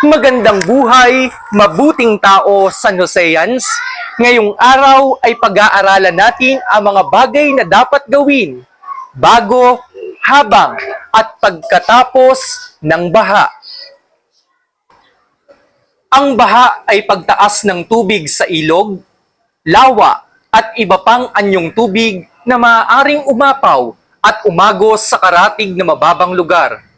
Magandang buhay, mabuting tao, San Joseans. Ngayong araw ay pag-aaralan natin ang mga bagay na dapat gawin bago, habang, at pagkatapos ng baha. Ang baha ay pagtaas ng tubig sa ilog, lawa, at iba pang anyong tubig na maaaring umapaw at umagos sa karatig na mababang lugar.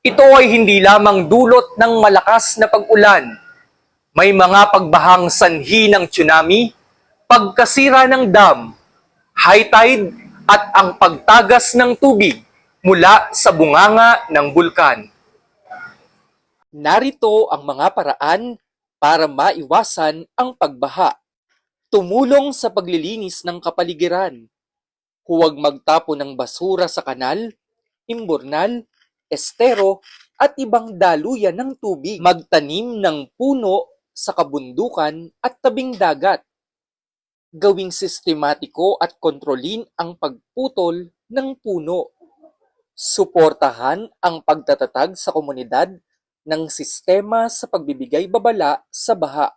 Ito ay hindi lamang dulot ng malakas na pag-ulan. May mga pagbahang sanhi ng tsunami, pagkasira ng dam, high tide, at ang pagtagas ng tubig mula sa bunganga ng bulkan. Narito ang mga paraan para maiwasan ang pagbaha. Tumulong sa paglilinis ng kapaligiran. Huwag magtapon ng basura sa kanal, imburnal, estero, at ibang daluyan ng tubig. Magtanim ng puno sa kabundukan at tabing dagat. Gawing sistematiko at kontrolin ang pagputol ng puno. Suportahan ang pagtatatag sa komunidad ng sistema sa pagbibigay babala sa baha.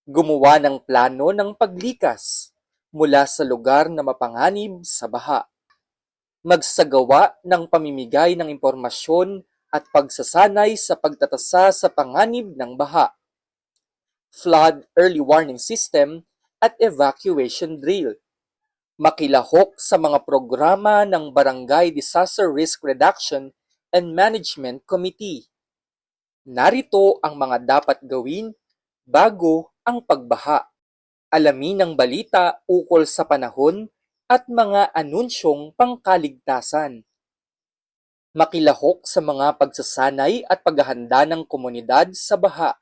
Gumawa ng plano ng paglikas mula sa lugar na mapanganib sa baha. Magsagawa ng pamimigay ng impormasyon at pagsasanay sa pagtatasa sa panganib ng baha, flood early warning system at evacuation drill. Makilahok sa mga programa ng Barangay Disaster Risk Reduction and Management Committee. Narito ang mga dapat gawin bago ang pagbaha. Alamin ang balita ukol sa panahon at mga anunsyong pangkaligtasan. Makilahok sa mga pagsasanay at paghahanda ng komunidad sa baha.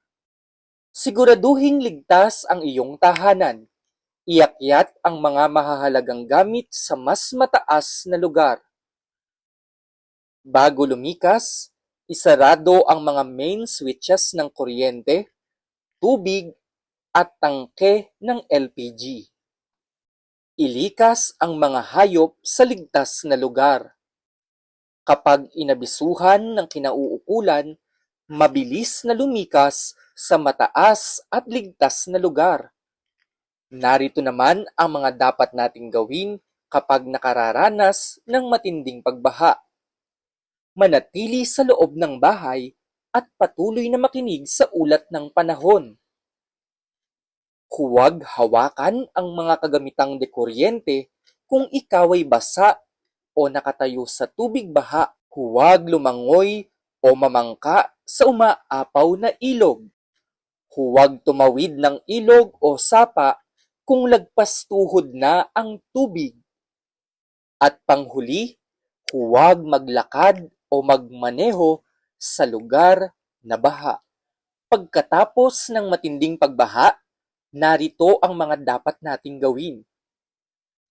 Siguraduhing ligtas ang iyong tahanan. Iakyat ang mga mahahalagang gamit sa mas mataas na lugar. Bago lumikas, isarado ang mga main switches ng kuryente, tubig, at tangke ng LPG. Ilikas ang mga hayop sa ligtas na lugar. Kapag inabisuhan ng kinauukulan, mabilis na lumikas sa mataas at ligtas na lugar. Narito naman ang mga dapat nating gawin kapag nakararanas ng matinding pagbaha. Manatili sa loob ng bahay at patuloy na makinig sa ulat ng panahon. Huwag hawakan ang mga kagamitang dekuryente kung ikaw ay basa o nakatayo sa tubig baha. Huwag lumangoy o mamangka sa umaapaw na ilog. Huwag tumawid ng ilog o sapa kung lagpas tuhod na ang tubig. At panghuli, huwag maglakad o magmaneho sa lugar na baha. Pagkatapos ng matinding pagbaha, narito ang mga dapat nating gawin.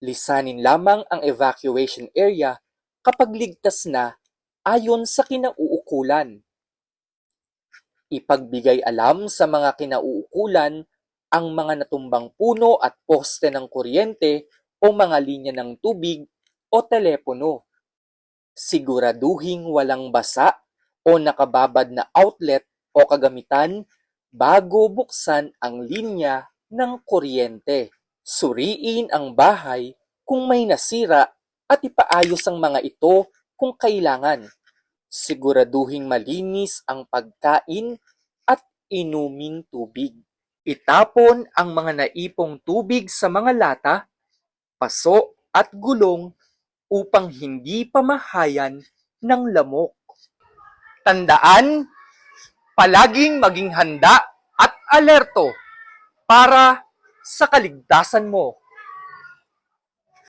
Lisanin lamang ang evacuation area kapag ligtas na ayon sa kinauukulan. Ipagbigay alam sa mga kinauukulan ang mga natumbang puno at poste ng kuryente o mga linya ng tubig o telepono. Siguraduhing walang basa o nakababad na outlet o kagamitan bago buksan ang linya ng kuryente. Suriin ang bahay kung may nasira at ipaayos ang mga ito kung kailangan. Siguraduhing malinis ang pagkain at inuming tubig. Itapon ang mga naipong tubig sa mga lata, paso at gulong upang hindi pamahayan ng lamok. Tandaan, palaging maging handa at alerto para sa kaligtasan mo.